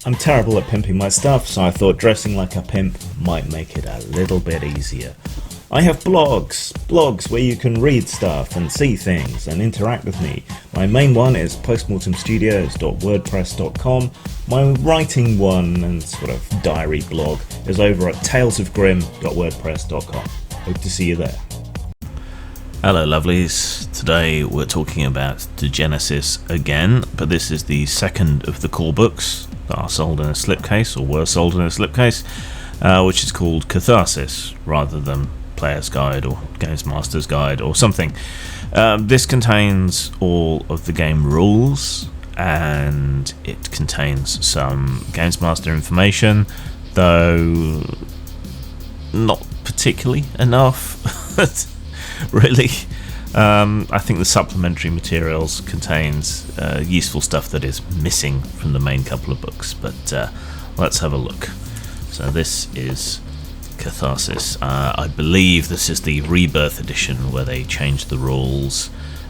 I'm terrible at pimping my stuff, so I thought dressing like a pimp might make it a little bit easier. I have blogs where you can read stuff and see things and interact with me. My main one is postmortemstudios.wordpress.com. My writing one and sort of diary blog is over at talesofgrim.wordpress.com. Hope to see you there. Hello lovelies, today we're talking about Degenesis again, but this is the second of the core books that are sold in a slipcase, or were sold in a slipcase, which is called Catharsis, rather than Player's Guide or Games Master's Guide or something. This contains all of the game rules, and it contains some Games Master information, though not particularly enough. Really, I think the supplementary materials contains useful stuff that is missing from the main couple of books, but let's have a look. So this is Catharsis. I believe this is the Rebirth edition where they changed the rules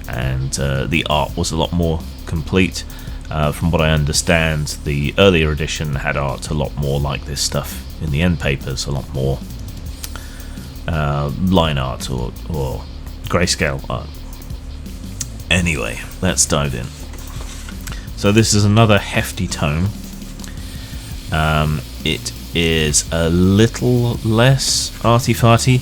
and the art was a lot more complete. From what I understand, the earlier edition had art a lot more like this stuff in the end papers, a lot more line art or grayscale art. Anyway, let's dive in. So this is another hefty tome. It is a little less arty-farty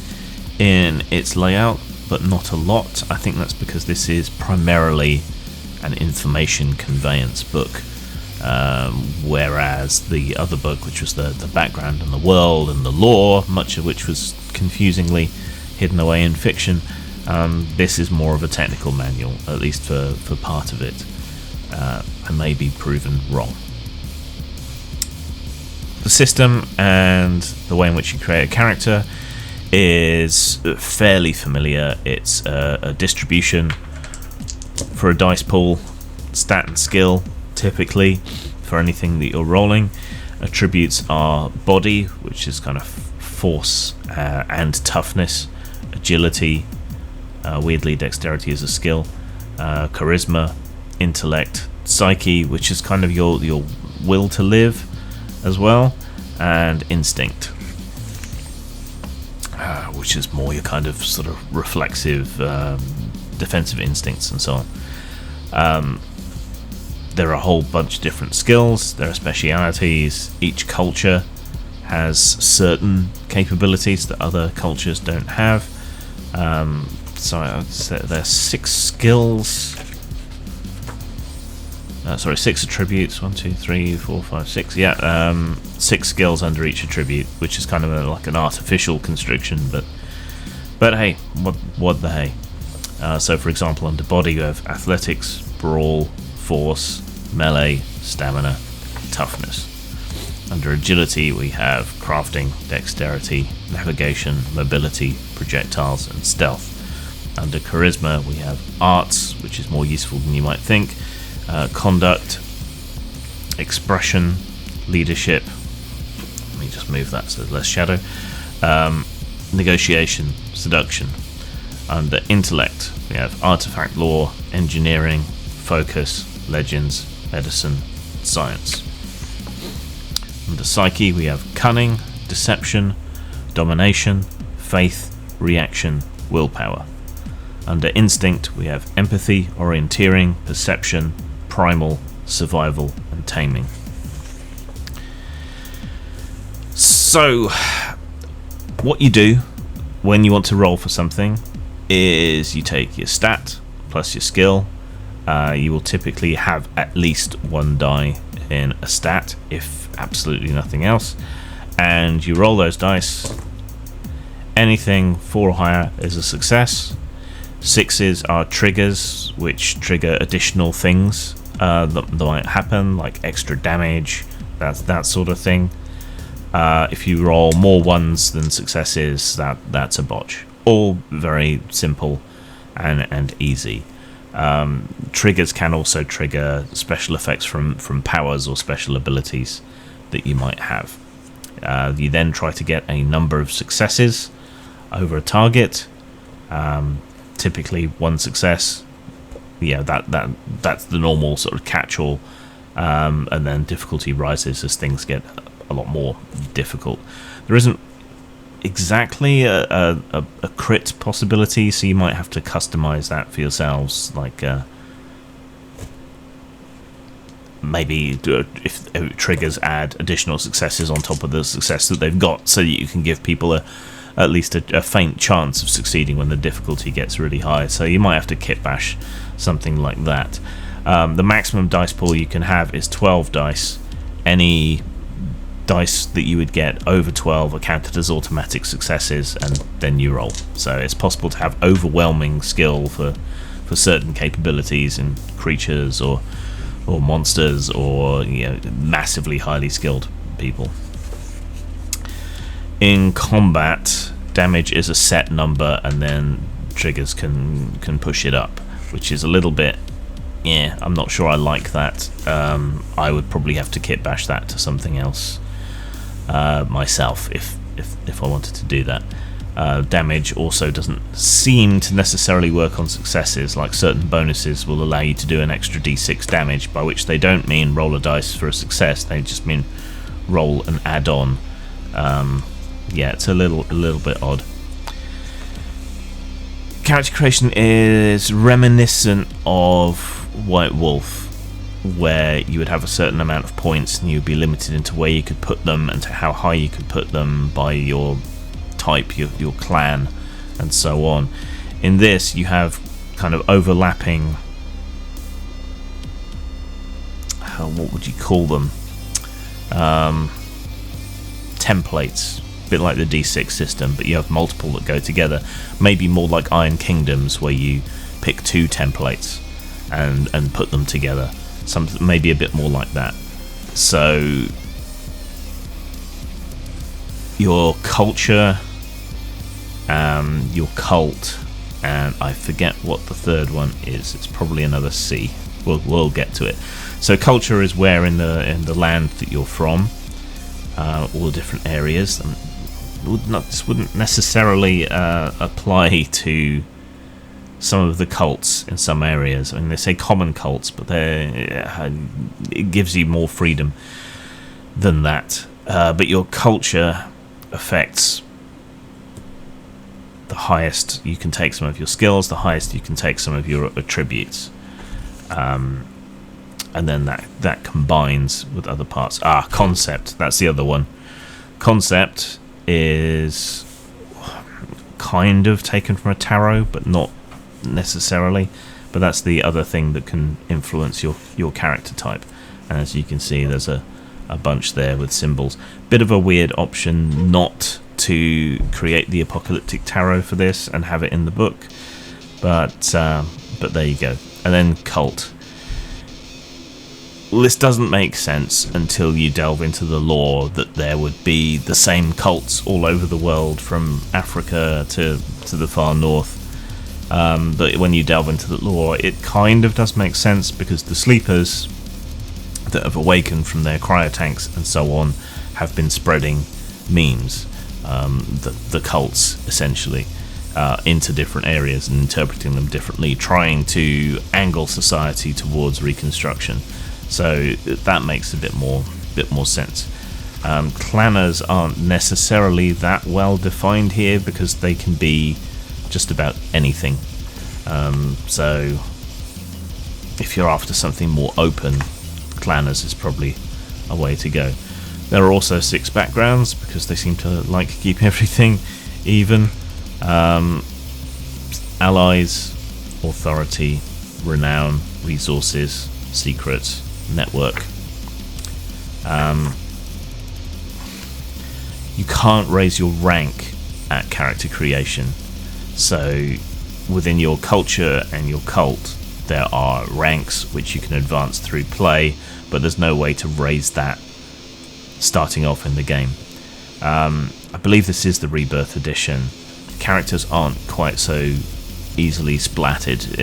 in its layout, but not a lot. I think that's because this is primarily an information conveyance book, whereas the other book, which was the background and the world and the lore, much of which was confusingly hidden away in fiction, this is more of a technical manual, at least for part of it. I may be proven wrong. The system and the way in which you create a character is fairly familiar. It's a distribution for a dice pool, stat and skill, typically, for anything that you're rolling. Attributes are body, which is kind of force and toughness, agility, weirdly dexterity is a skill, charisma, intellect, psyche, which is kind of your will to live as well, and instinct, which is more your kind of sort of reflexive, defensive instincts and so on. There are a whole bunch of different skills, there are specialities. Each culture has certain capabilities that other cultures don't have. So I'd say there's 6 skills. 6 attributes. 1, 2, 3, 4, 5, 6. Yeah, 6 skills under each attribute, which is kind of like an artificial constriction. But hey, what the hey? So for example, under body you have athletics, brawl, force, melee, stamina, toughness. Under agility we have crafting, dexterity, navigation, mobility, projectiles, and stealth. Under charisma we have arts, which is more useful than you might think, conduct, expression, leadership. Let me just move that so there's less shadow. Negotiation, seduction. Under intellect we have artifact lore, engineering, focus, legends, medicine, science. Under psyche we have cunning, deception, domination, faith, reaction, willpower. Under instinct we have empathy, orienteering, perception, primal, survival, and taming. So what you do when you want to roll for something is you take your stat plus your skill. You will typically have at least 1 die in a stat, if absolutely nothing else, and you roll those dice. Anything 4 or higher is a success. 6s are triggers, which trigger additional things that might happen, like extra damage, that sort of thing. If you roll more 1s than successes, that's a botch. All very simple and easy. Triggers can also trigger special effects from powers or special abilities that you might have. You then try to get a number of successes over a target. Typically 1 success. Yeah, that's the normal sort of catch-all and then difficulty rises as things get a lot more difficult. There isn't exactly a crit possibility, so you might have to customize that for yourselves, like maybe if triggers add additional successes on top of the success that they've got, so that you can give people at least a faint chance of succeeding when the difficulty gets really high. So you might have to kit bash something like that. The maximum dice pool you can have is 12 dice. Any dice that you would get over 12 are counted as automatic successes, and then you roll. So it's possible to have overwhelming skill for certain capabilities in creatures or monsters, or massively highly skilled people. In combat, damage is a set number, and then triggers can push it up, which is a little bit, I'm not sure I like that. I would probably have to kit bash that to something else myself if I wanted to do that. Damage also doesn't seem to necessarily work on successes. Like, certain bonuses will allow you to do an extra d6 damage, by which they don't mean roll a dice for a success, they just mean roll an add-on. It's a little bit odd. Character creation is reminiscent of White Wolf, where you would have a certain amount of points and you'd be limited into where you could put them and to how high you could put them by your type, your clan, and so on. In this, you have kind of overlapping, what would you call them, templates, a bit like the D6 system, but you have multiple that go together. Maybe more like Iron Kingdoms, where you pick 2 templates and put them together. Maybe a bit more like that. So your culture, your cult, and I forget what the third one is. It's probably another C. We'll get to it. So culture is where in the land that you're from, all the different areas. This wouldn't necessarily apply to some of the cults in some areas. I mean, they say common cults, but it gives you more freedom than that. But your culture affects the highest you can take some of your skills, the highest you can take some of your attributes, and then that combines with other parts. Concept, that's the other one. Concept is kind of taken from a tarot, but not necessarily. But that's the other thing that can influence your character type. And as you can see, there's a bunch there with symbols. Bit of a weird option not to create the apocalyptic tarot for this and have it in the book, but there you go. And then cult. Well, this doesn't make sense until you delve into the lore that there would be the same cults all over the world, from Africa to the far north. But when you delve into the lore, it kind of does make sense, because the sleepers that have awakened from their cryotanks and so on have been spreading memes, the cults essentially, into different areas and interpreting them differently, trying to angle society towards reconstruction. So that makes a bit more sense. Clanners aren't necessarily that well defined here, because they can be just about anything. So if you're after something more open, clanners is probably a way to go. There are also 6 backgrounds, because they seem to like keeping everything even. Allies, authority, renown, resources, secrets, network. You can't raise your rank at character creation. So within your culture and your cult, there are ranks which you can advance through play, but there's no way to raise that starting off in the game. I believe this is the Rebirth edition. Characters aren't quite so easily splatted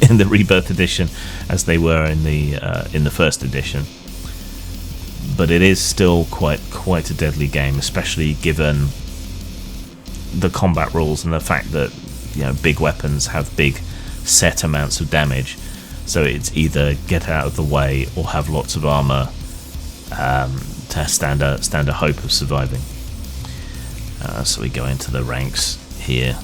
in the Rebirth edition as they were in the first edition, but it is still quite a deadly game, especially given the combat rules and the fact that big weapons have big set amounts of damage. So it's either get out of the way or have lots of armor to stand a hope of surviving. So we go into the ranks here.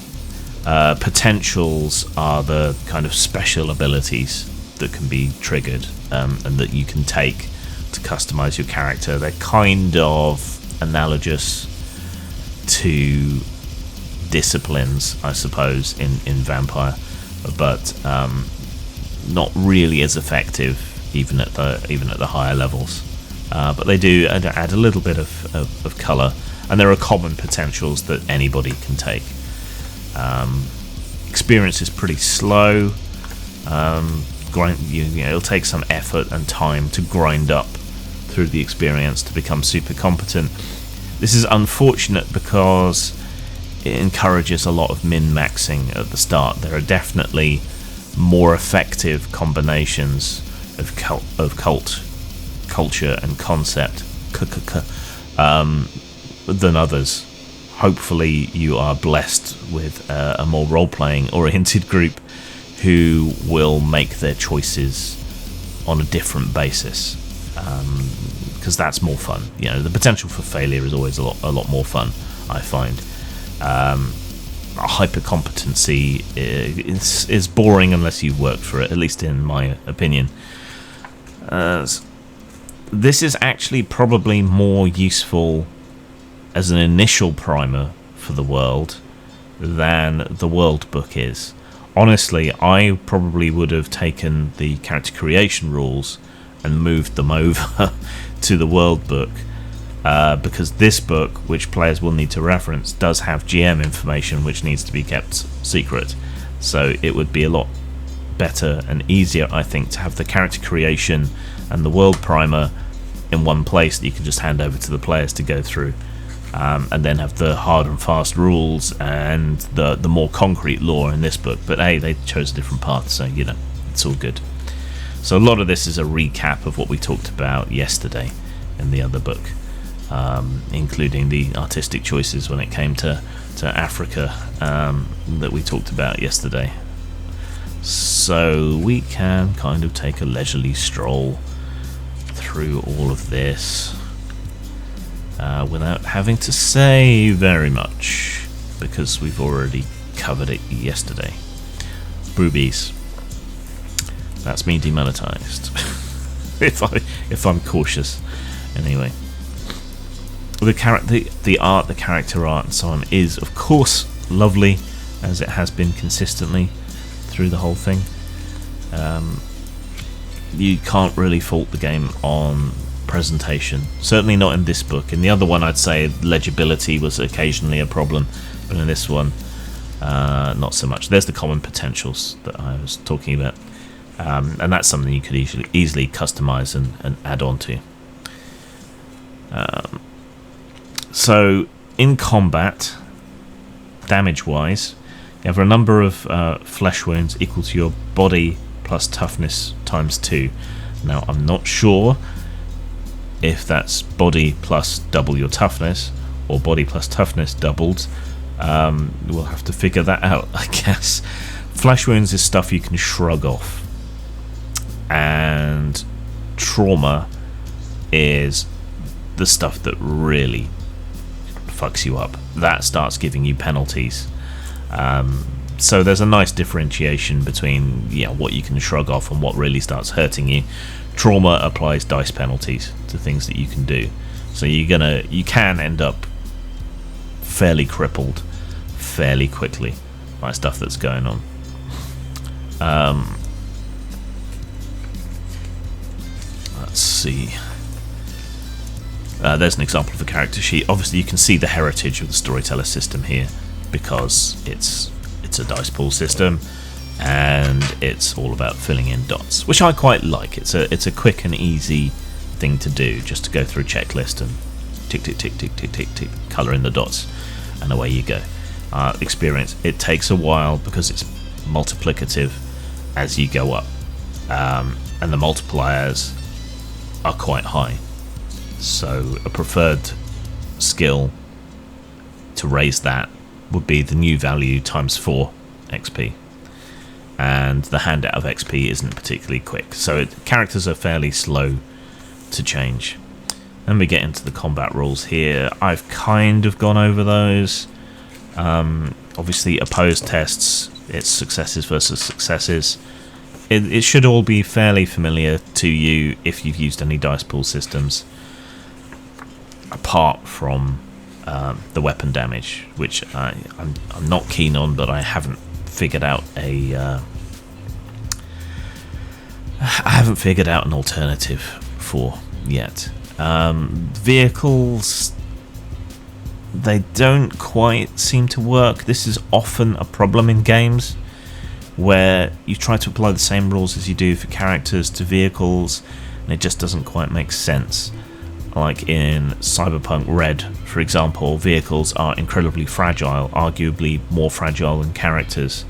Potentials are the kind of special abilities that can be triggered and that you can take to customize your character. They're kind of analogous to disciplines, I suppose, in Vampire, but not really as effective even at the higher levels. But they do add a little bit of colour, and there are common potentials that anybody can take. Experience is pretty slow. It'll take some effort and time to grind up through the experience to become super competent. This is unfortunate because it encourages a lot of min-maxing at the start. There are definitely more effective combinations of cult culture and concept than others. Hopefully you are blessed with a more role-playing oriented group who will make their choices on a different basis, because that's more fun. The potential for failure is always a lot more fun, I find. Hyper competency is boring unless you've worked for it, at least in my opinion. This is actually probably more useful as an initial primer for the world than the world book is. Honestly, I probably would have taken the character creation rules and moved them over to the world book, because this book, which players will need to reference, does have GM information which needs to be kept secret. So it would be a lot better and easier, I think, to have the character creation and the world primer in one place that you can just hand over to the players to go through, and then have the hard and fast rules and the more concrete lore in this book. But hey, they chose a different path, so it's all good. So a lot of this is a recap of what we talked about yesterday in the other book, including the artistic choices when it came to Africa that we talked about yesterday. So we can kind of take a leisurely stroll through all of this without having to say very much, because we've already covered it yesterday. Boobies. That's me demonetized. if I'm cautious. Anyway, the art, the character art, and so on is, of course, lovely, as it has been consistently through the whole thing. You can't really fault the game on presentation. Certainly not in this book. In the other one, I'd say legibility was occasionally a problem, but in this one, not so much. There's the common potentials that I was talking about, and that's something you could easily customize and add on to. So in combat, damage-wise, you have a number of flesh wounds equal to your body plus toughness times 2. Now, I'm not sure if that's body plus double your toughness or body plus toughness doubled. We'll have to figure that out, I guess. Flesh wounds is stuff you can shrug off, and trauma is the stuff that really fucks you up. That starts giving you penalties. So there's a nice differentiation between what you can shrug off and what really starts hurting you. Trauma applies dice penalties to things that you can do, so you can end up fairly crippled fairly quickly by stuff that's going on. Let's see. There's an example of a character sheet. Obviously, you can see the heritage of the storyteller system here, because it's a dice pool system, and it's all about filling in dots, which I quite like. It's a quick and easy thing to do, just to go through a checklist and tick tick tick tick tick tick tick, colour in the dots, and away you go. Experience, it takes a while because it's multiplicative as you go up, and the multipliers are quite high. So a preferred skill to raise that would be the new value times 4 XP. and the handout of XP isn't particularly quick. So characters are fairly slow to change. Then we get into the combat rules here. I've kind of gone over those. Obviously, opposed tests, it's successes versus successes. It should all be fairly familiar to you if you've used any dice pool systems, apart from the weapon damage, which I'm not keen on, but I haven't figured out an alternative for yet. Vehicles, they don't quite seem to work. This is often a problem in games where you try to apply the same rules as you do for characters to vehicles, and it just doesn't quite make sense. Like in Cyberpunk Red, for example, vehicles are incredibly fragile, arguably more fragile than characters,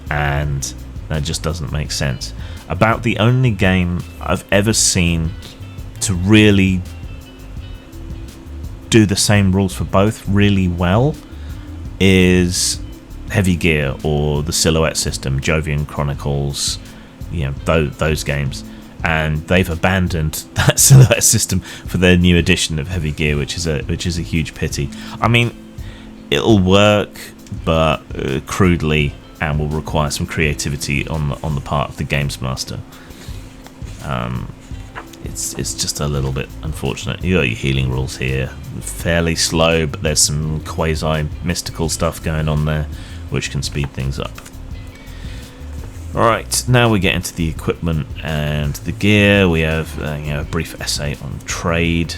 and that just doesn't make sense. About the only game I've ever seen to really do the same rules for both really well is Heavy Gear or the Silhouette system, Jovian Chronicles, those games. And they've abandoned that Silhouette system for their new edition of Heavy Gear, which is a huge pity. I mean, it'll work, but crudely, and will require some creativity on the part of the games master. It's just a little bit unfortunate. You got your healing rules here, fairly slow, but there's some quasi-mystical stuff going on there, which can speed things up. Alright, now we get into the equipment and the gear. We have a brief essay on trade.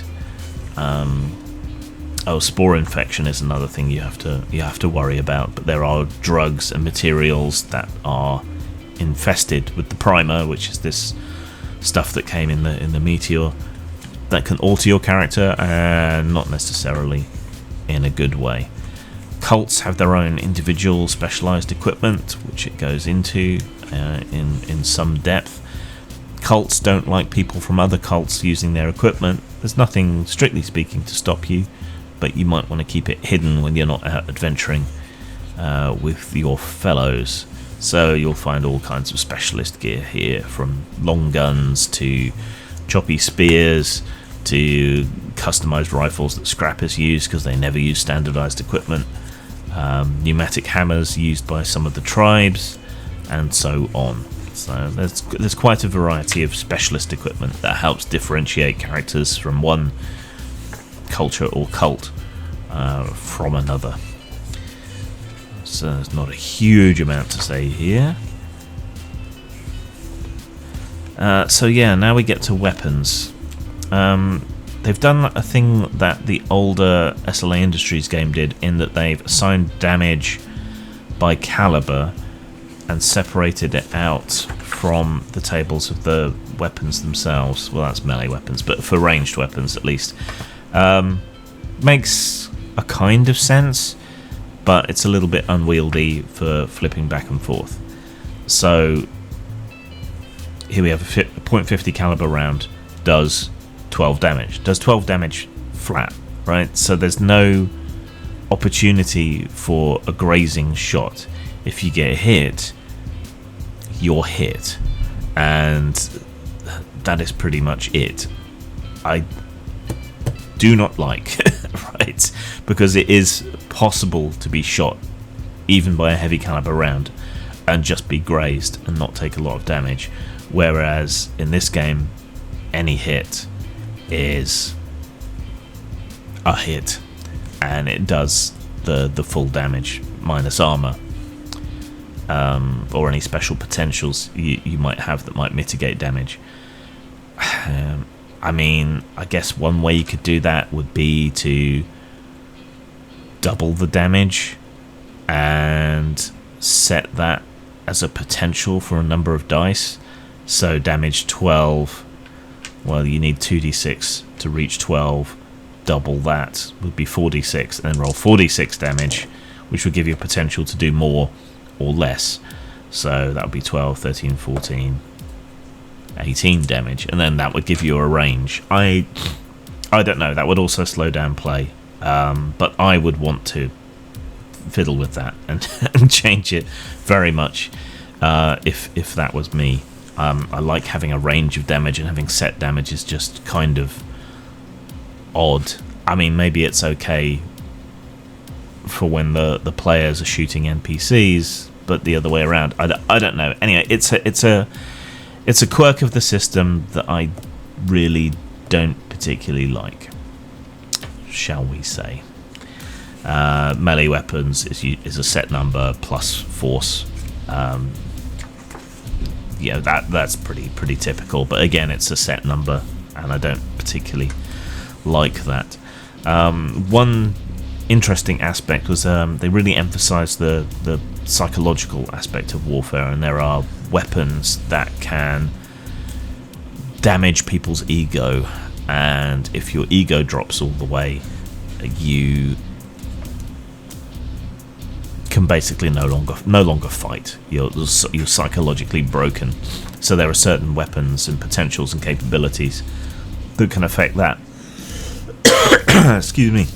Spore infection is another thing you have to worry about, but there are drugs and materials that are infested with the primer, which is this stuff that came in the meteor, that can alter your character, and not necessarily in a good way. Cults have their own individual specialized equipment, which it goes into in some depth. Cults don't like people from other cults using their equipment. There's nothing, strictly speaking, to stop you, but you might want to keep it hidden when you're not out adventuring with your fellows. So you'll find all kinds of specialist gear here, from long guns to choppy spears to customized rifles that scrappers use because they never use standardized equipment, pneumatic hammers used by some of the tribes, and so on. So there's quite a variety of specialist equipment that helps differentiate characters from one culture or cult from another. So there's not a huge amount to say here. Now we get to weapons. They've done a thing that the older SLA Industries game did, in that they've assigned damage by caliber and separated it out from the tables of the weapons themselves. Well, that's melee weapons, but for ranged weapons at least. Makes a kind of sense, but it's a little bit unwieldy for flipping back and forth. So here we have a .50 caliber round, does 12 damage. Does 12 damage flat, right? So there's no opportunity for a grazing shot. If you get hit, you're hit, and that is pretty much it. I do not like, right? Because it is possible to be shot even by a heavy caliber round and just be grazed and not take a lot of damage, whereas in this game any hit is a hit and it does the full damage minus armor, or any special potentials you might have that might mitigate damage. I mean, I guess one way you could do that would be to double the damage and set that as a potential for a number of dice. So damage 12, well, you need 2d6 to reach 12. Double that would be 4d6, and then roll 4d6 damage, which would give you a potential to do more or less. So that would be 12, 13, 14, 18 damage, and then that would give you a range. I don't know, that would also slow down play, but I would want to fiddle with that and, and change it very much, if that was me. I like having a range of damage, and having set damage is just kind of odd. I mean, maybe it's okay for when the players are shooting NPCs, but the other way around, I don't know. Anyway, it's a quirk of the system that I really don't particularly like, shall we say. Melee weapons is a set number plus force. That's pretty typical, but again, it's a set number, and I don't particularly like that. One interesting aspect was they really emphasized the psychological aspect of warfare, and there are weapons that can damage people's ego, and if your ego drops all the way, you can basically no longer fight. You're psychologically broken. So there are certain weapons and potentials and capabilities that can affect that. Excuse me.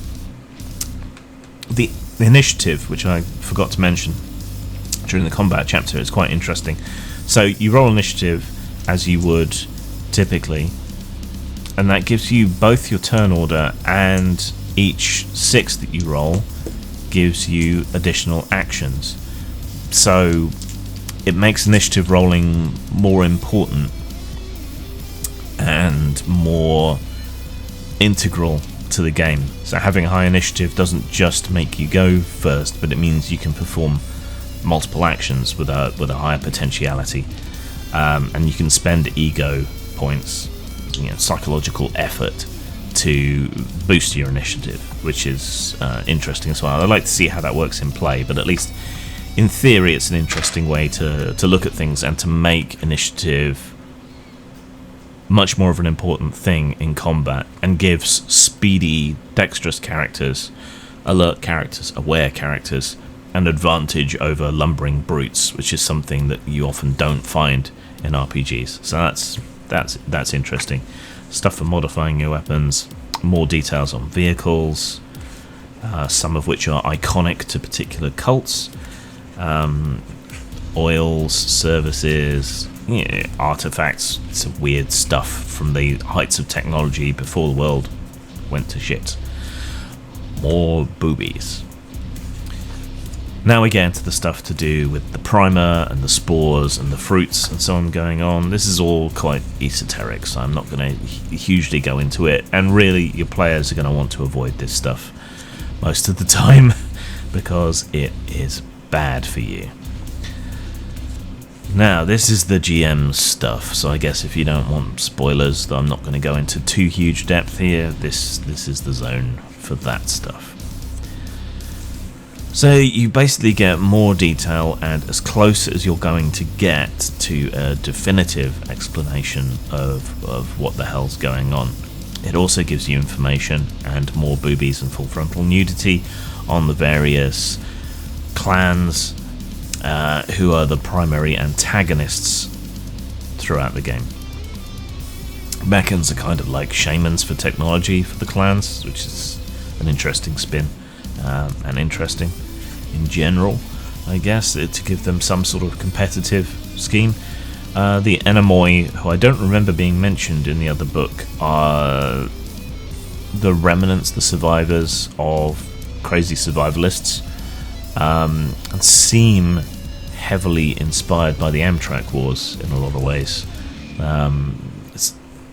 The initiative, which I forgot to mention during the combat chapter, is quite interesting. So you roll initiative as you would typically, and that gives you both your turn order, and each 6 that you roll gives you additional actions. So it makes initiative rolling more important and more integral to the game. So having a high initiative doesn't just make you go first, but it means you can perform multiple actions with a higher potentiality, and you can spend ego points, psychological effort, to boost your initiative, which is interesting as well. I'd like to see how that works in play, but at least in theory it's an interesting way to look at things and to make initiative much more of an important thing in combat, and gives speedy, dexterous characters, alert characters, aware characters an advantage over lumbering brutes, which is something that you often don't find in RPGs. So that's interesting. Stuff for modifying your weapons, more details on vehicles, some of which are iconic to particular cults, oils, services, artifacts, some weird stuff from the heights of technology before the world went to shit. More boobies. Now we get into the stuff to do with the primer and the spores and the fruits and so on going on. This is all quite esoteric, so I'm not going to hugely go into it. And really, your players are going to want to avoid this stuff most of the time because it is bad for you. Now, this is the GM's stuff, so I guess if you don't want spoilers, though I'm not going to go into too huge depth here, this is the zone for that stuff. So you basically get more detail and as close as you're going to get to a definitive explanation of what the hell's going on. It also gives you information and more boobies and full frontal nudity on the various clans who are the primary antagonists throughout the game. Mechans are kind of like shamans for technology for the clans, which is an interesting spin, and interesting in general, I guess, to give them some sort of competitive scheme. The Enamoi, who I don't remember being mentioned in the other book, are the remnants, the survivors of crazy survivalists, and seem heavily inspired by the Amtrak Wars in a lot of ways.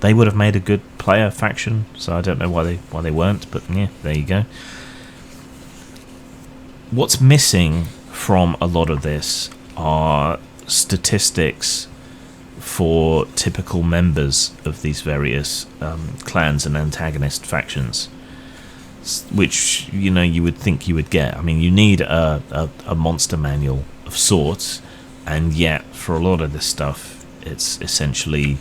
They would have made a good player faction, so I don't know why they weren't, but yeah, there you go. What's missing from a lot of this are statistics for typical members of these various clans and antagonist factions, which you would think you would get. I mean, you need a monster manual of sorts, and yet for a lot of this stuff it's essentially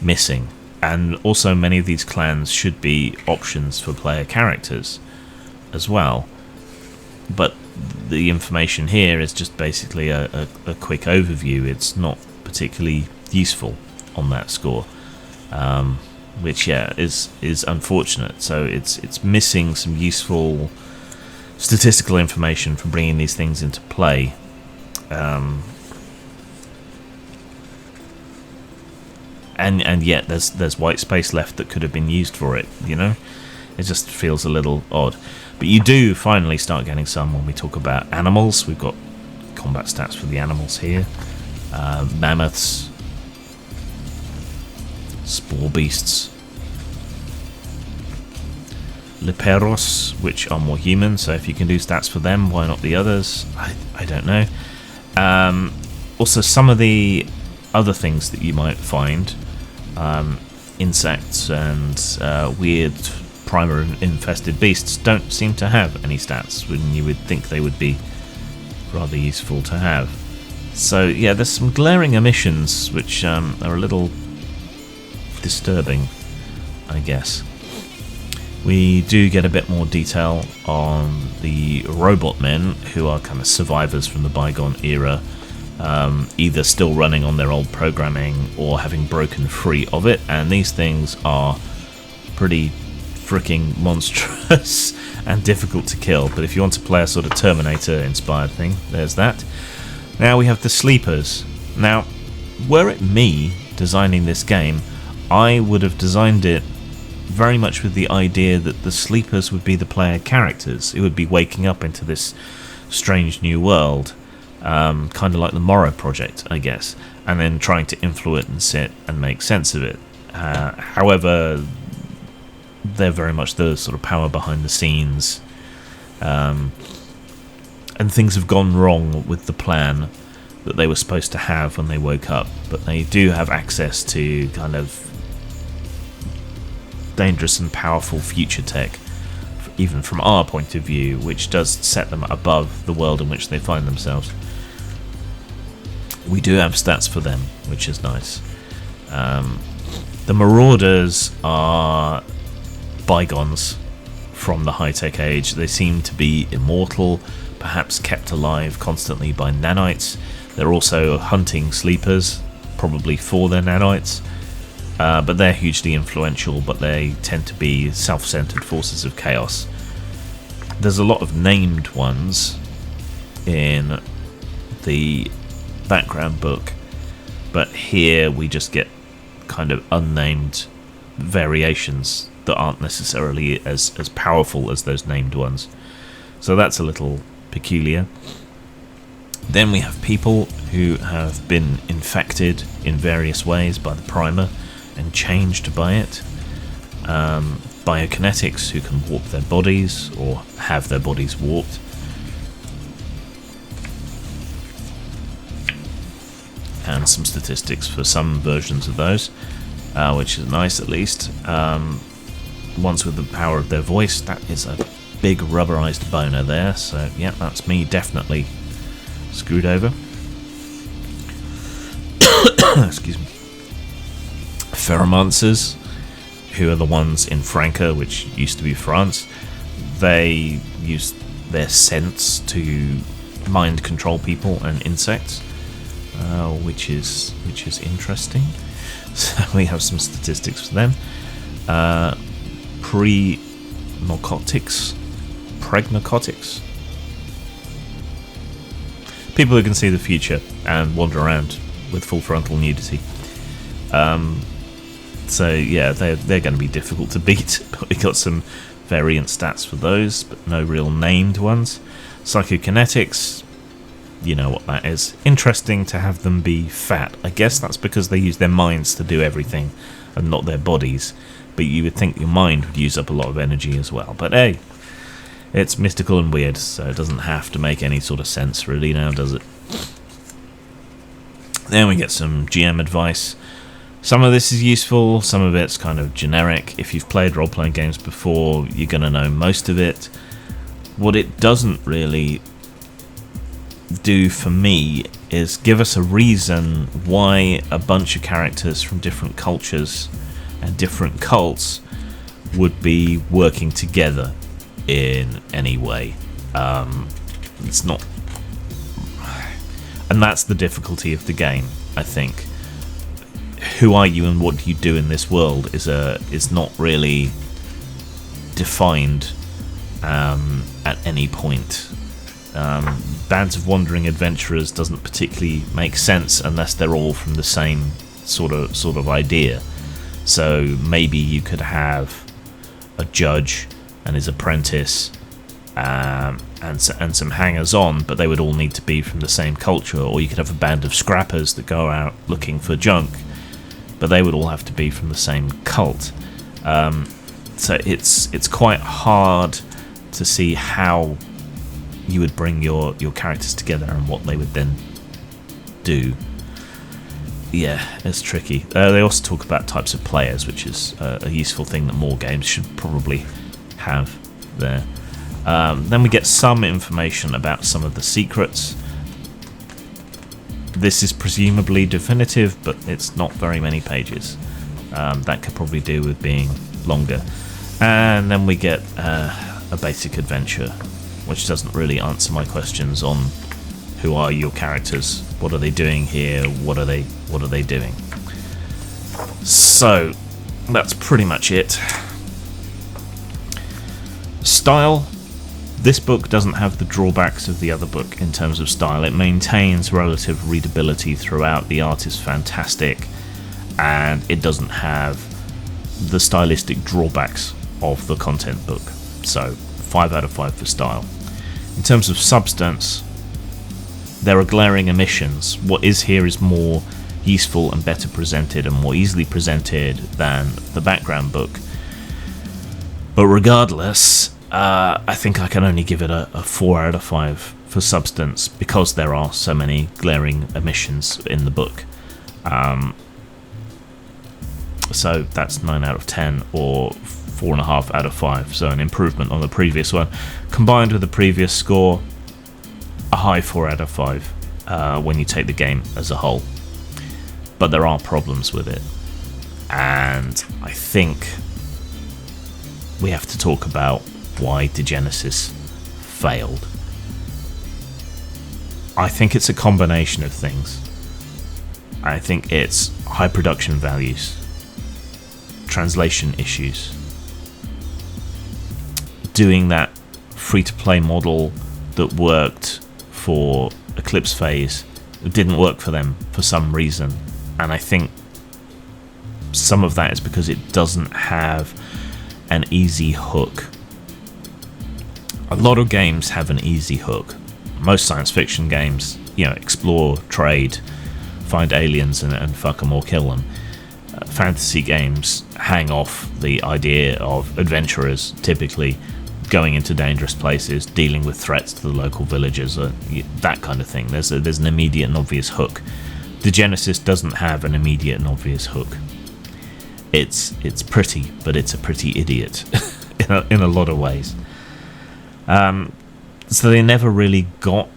missing. And also many of these clans should be options for player characters as well, but the information here is just basically a quick overview. It's not particularly useful on that score, which is unfortunate. So it's missing some useful statistical information for bringing these things into play. and yet there's white space left that could have been used for it. It just feels a little odd. But you do finally start getting some when we talk about animals. We've got combat stats for the animals here. Mammoths, spore beasts, Liperos, which are more human, so if you can do stats for them, why not the others? I don't know. Also, some of the other things that you might find, insects and weird primer infested beasts, don't seem to have any stats when you would think they would be rather useful to have. So yeah, there's some glaring omissions which are a little disturbing, I guess. We do get a bit more detail on the robot men, who are kind of survivors from the bygone era, either still running on their old programming or having broken free of it, and these things are pretty freaking monstrous and difficult to kill. But if you want to play a sort of Terminator inspired thing, there's that. Now we have the sleepers. Now, were it me designing this game, I would have designed it very much with the idea that the sleepers would be the player characters. It would be waking up into this strange new world, kind of like the Morrow Project, I guess, and then trying to influence it and make sense of it. However, they're very much the sort of power behind the scenes, and things have gone wrong with the plan that they were supposed to have when they woke up. But they do have access to kind of dangerous and powerful future tech, even from our point of view, which does set them above the world in which they find themselves. We do have stats for them, which is nice. The Marauders are bygones from the high-tech age. They seem to be immortal, perhaps kept alive constantly by nanites. They're also hunting sleepers, probably for their nanites. But they're hugely influential, but they tend to be self-centered forces of chaos. There's a lot of named ones in the background book, but here we just get kind of unnamed variations that aren't necessarily as powerful as those named ones. So that's a little peculiar. Then we have people who have been infected in various ways by the primer and changed by it. Biokinetics, who can warp their bodies or have their bodies warped. And some statistics for some versions of those, which is nice at least. Ones with the power of their voice, that is a big rubberized boner there, so yeah, that's me definitely screwed over. Excuse me. Pheromancers, who are the ones in Franca, which used to be France. They use their scents to mind control people and insects, which is interesting. So we have some statistics for them. Pregnocotics. People who can see the future and wander around with full frontal nudity. So yeah, they're going to be difficult to beat, but we got some variant stats for those, but no real named ones. Psychokinetics, you know what that is. Interesting to have them be fat. I guess that's because they use their minds to do everything and not their bodies, but you would think your mind would use up a lot of energy as well. But hey, it's mystical and weird, so it doesn't have to make any sort of sense really now, does it? Then we get some GM advice. Some of this is useful, some of it's kind of generic. If you've played role-playing games before, you're going to know most of it. What it doesn't really do for me is give us a reason why a bunch of characters from different cultures and different cults would be working together in any way. It's not... And that's the difficulty of the game, I think. Who are you and what do you do in this world is not really defined at any point. Bands of Wandering Adventurers doesn't particularly make sense unless they're all from the same sort of idea. So maybe you could have a judge and his apprentice, and some hangers-on, but they would all need to be from the same culture. Or you could have a band of scrappers that go out looking for junk, but they would all have to be from the same cult. So it's quite hard to see how you would bring your characters together and what they would then do. Yeah, it's tricky. They also talk about types of players, which is a useful thing that more games should probably have there. Then we get some information about some of the secrets. This is presumably definitive, but it's not very many pages. That could probably do with being longer. And then we get a basic adventure, which doesn't really answer my questions on who are your characters, what are they doing here, what are they doing. So that's pretty much it. Style. This book doesn't have the drawbacks of the other book in terms of style. It maintains relative readability throughout. The art is fantastic, and it doesn't have the stylistic drawbacks of the content book. So 5 out of 5 for style. In terms of substance, there are glaring omissions. What is here is more useful and better presented and more easily presented than the background book. But regardless, I think I can only give it a 4 out of 5 for substance because there are so many glaring omissions in the book. So that's 9 out of 10 or 4.5 out of 5. So an improvement on the previous one. Combined with the previous score, a high 4 out of 5 when you take the game as a whole. But there are problems with it. And I think we have to talk about why Degenesis failed. I think it's a combination of things. I think it's high production values, translation issues, doing that free-to-play model that worked for Eclipse Phase. It didn't work for them for some reason, and I think some of that is because it doesn't have an easy hook. A lot of games have an easy hook. Most science fiction games, explore, trade, find aliens and fuck them or kill them. Fantasy games hang off the idea of adventurers typically going into dangerous places, dealing with threats to the local villagers, that kind of thing. There's an immediate and obvious hook. Degenesis doesn't have an immediate and obvious hook. It's pretty, but it's a pretty idiot in a lot of ways. So they never really got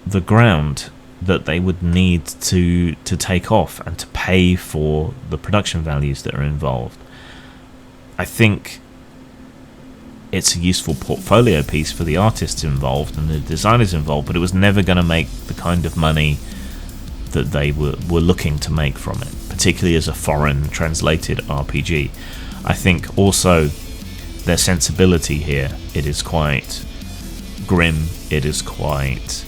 the ground that they would need to take off and to pay for the production values that are involved. I think it's a useful portfolio piece for the artists involved and the designers involved, but it was never going to make the kind of money that they were looking to make from it, particularly as a foreign translated RPG. I think also their sensibility here, it is quite grim, it is quite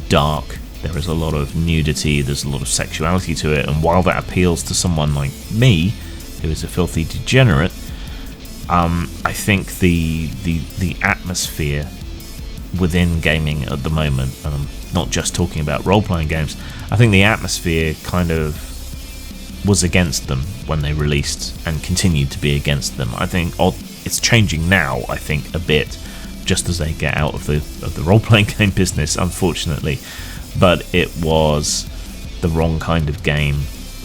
dark, there is a lot of nudity, there's a lot of sexuality to it, and while that appeals to someone like me, who is a filthy degenerate, I think the atmosphere within gaming at the moment, and I'm not just talking about role-playing games, I think the atmosphere kind of was against them when they released and continued to be against them. I think it's changing now, I think, a bit, just as they get out of the role-playing game business, unfortunately. But it was the wrong kind of game,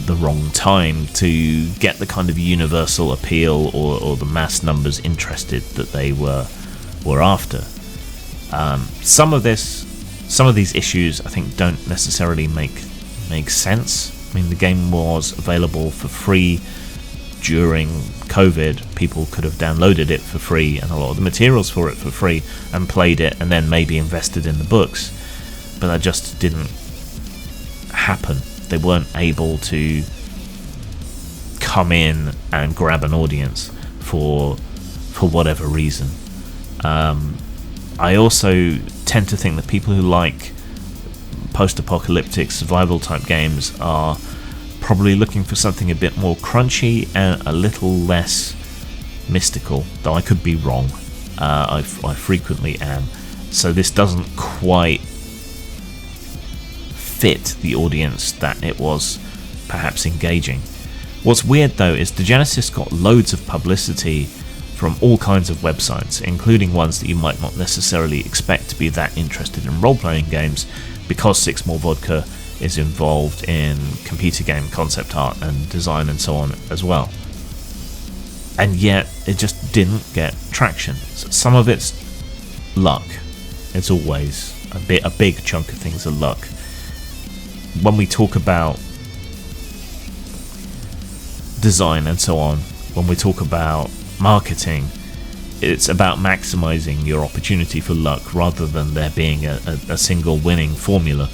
the wrong time to get the kind of universal appeal or the mass numbers interested that they were after. Some of these issues I think don't necessarily make sense. I mean, the game was available for free during COVID. People could have downloaded it for free and a lot of the materials for it for free and played it and then maybe invested in the books, but that just didn't happen. They weren't able to come in and grab an audience for whatever reason. I also tend to think that people who like post-apocalyptic survival type games are probably looking for something a bit more crunchy and a little less mystical, though I could be wrong. I frequently am. So this doesn't quite fit the audience that it was perhaps engaging. What's weird though is Degenesis got loads of publicity from all kinds of websites, including ones that you might not necessarily expect to be that interested in role-playing games, because Six More Vodka is involved in computer game concept art and design and so on as well. And yet it just didn't get traction. So some of it's luck. It's always a big chunk of things are luck. When we talk about design and so on, when we talk about marketing, it's about maximizing your opportunity for luck rather than there being a single winning formula.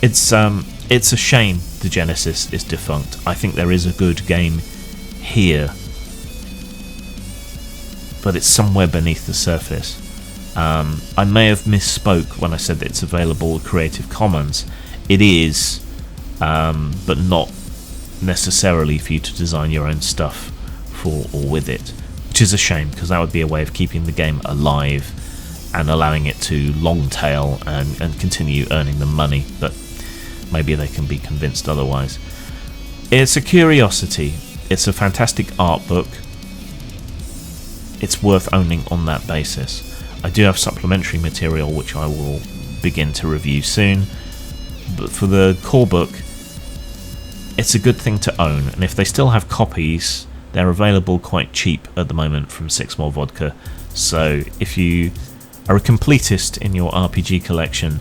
It's a shame Degenesis is defunct. I think there is a good game here, but it's somewhere beneath the surface. I may have misspoke when I said that it's available with Creative Commons. It is, but not necessarily for you to design your own stuff for or with it, which is a shame, because that would be a way of keeping the game alive and allowing it to long tail and continue earning them money, but maybe they can be convinced otherwise. It's a curiosity. It's a fantastic art book. It's worth owning on that basis. I do have supplementary material which I will begin to review soon, but for the core book, it's a good thing to own, and if they still have copies, they're available quite cheap at the moment from Six More Vodka. So if you are a completist in your RPG collection,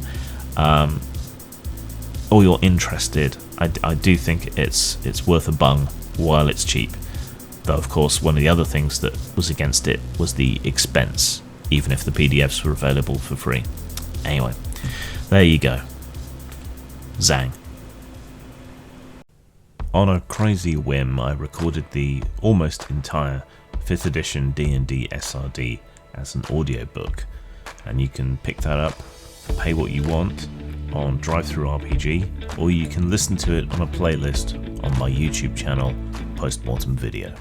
or you're interested, I do think it's worth a bung while it's cheap. Though of course one of the other things that was against it was the expense, even if the PDFs were available for free. Anyway, there you go. Zang. On a crazy whim, I recorded the almost entire 5th edition D&D SRD as an audiobook, and you can pick that up, pay what you want on DriveThruRPG, or you can listen to it on a playlist on my YouTube channel, Postmortem Video.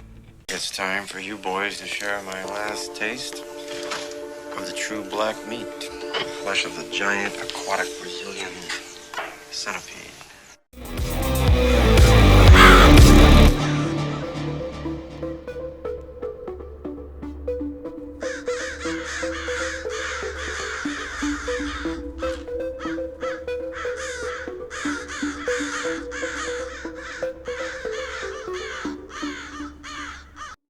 It's time for you boys to share my last taste of the true black meat, flesh of the giant aquatic Brazilian centipede.